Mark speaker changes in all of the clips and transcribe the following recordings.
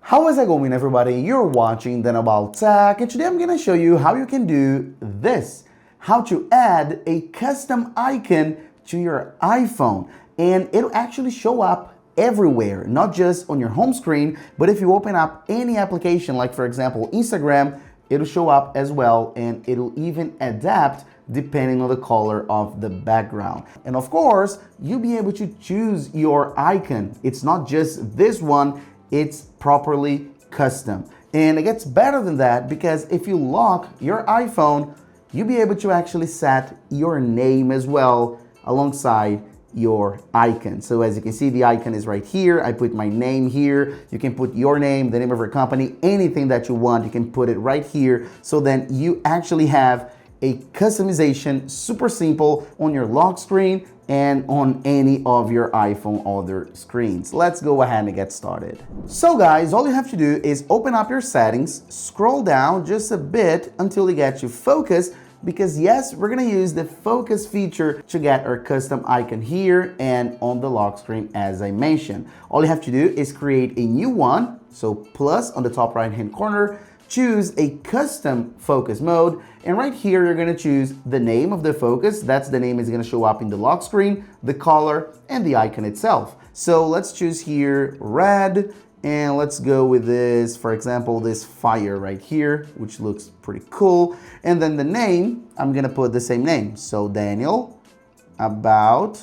Speaker 1: How is it going, everybody? You're watching Then About Tech, and today I'm going to show you how you can do this. How to add a custom icon to your iPhone, and it'll actually show up everywhere, not just on your home screen, but if you open up any application, like for example Instagram, it'll show up as well, and it'll even adapt depending on the color of the background. And of course, you'll be able to choose your icon. It's not just this one, it's properly custom. And it gets better than that, because if you lock your iPhone, you'll be able to actually set your name as well alongside your icon. So as you can see, the icon is right here. I put my name here. You can put your name, the name of your company, anything that you want. You can put it right here. So then you actually have a customization, super simple, on your lock screen and on any of your iPhone other screens. Let's go ahead and get started. So guys, all you have to do is open up your settings, scroll down just a bit until you get to focus, because yes, we're gonna use the focus feature to get our custom icon here and on the lock screen as I mentioned. All you have to do is create a new one, so plus on the top right hand corner, choose a custom focus mode, and right here you're gonna choose the name of the focus. That's the name is gonna show up in the lock screen, the color, and the icon itself. So let's choose here red, and let's go with this, for example, this fire right here, which looks pretty cool. And then the name, I'm gonna put the same name. So Daniel, about,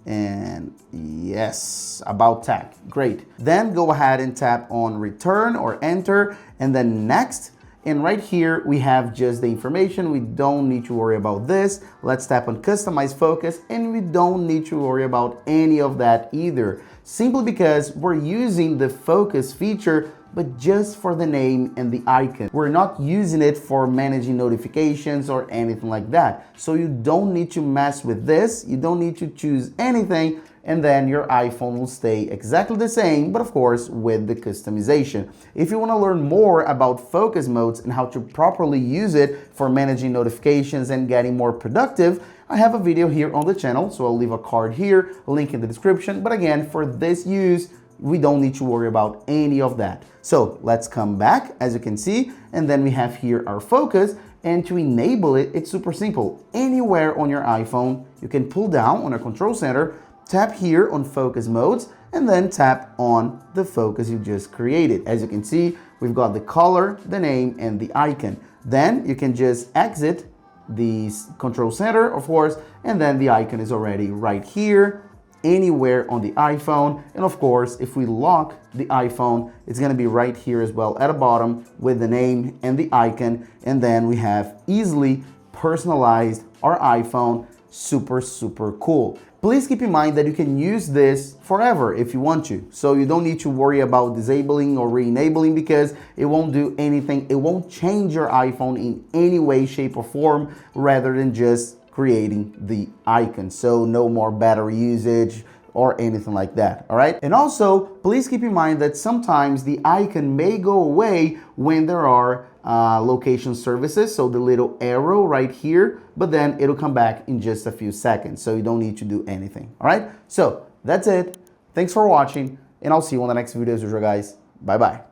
Speaker 1: and yes, about tech. Great. Then go ahead and tap on return or enter, and then next. And right here we have just the information. We don't need to worry about this. Let's tap on customize focus, and we don't need to worry about any of that either, simply because we're using the focus feature but just for the name and the icon. We're not using it for managing notifications or anything like that. So you don't need to mess with this. You don't need to choose anything, and then your iPhone will stay exactly the same, but of course with the customization. If you want to learn more about focus modes and how to properly use it for managing notifications and getting more productive, I have a video here on the channel, so I'll leave a card here, link in the description. But again, for this use, we don't need to worry about any of that. So let's come back, as you can see, and then we have here our focus. And to enable it, it's super simple. Anywhere on your iPhone, you can pull down on a control center, tap here on focus modes, and then tap on the focus you just created. As you can see, we've got the color, the name, and the icon. Then you can just exit the control center, of course, and then the icon is already right here, anywhere on the iPhone. And of course, if we lock the iPhone, it's going to be right here as well at the bottom with the name and the icon. And then we have easily personalized our iPhone. Super cool. Please keep in mind that you can use this forever if you want to. So you don't need to worry about disabling or re-enabling, because it won't do anything. It won't change your iPhone in any way, shape, or form, rather than just creating the icon. So no more battery usage or anything like that. All right. And also, please keep in mind that sometimes the icon may go away when there are location services, so the little arrow right here, but then it'll come back in just a few seconds, so you don't need to do anything. All right, so that's it. Thanks for watching, and I'll see you on the next videos, guys. Bye bye.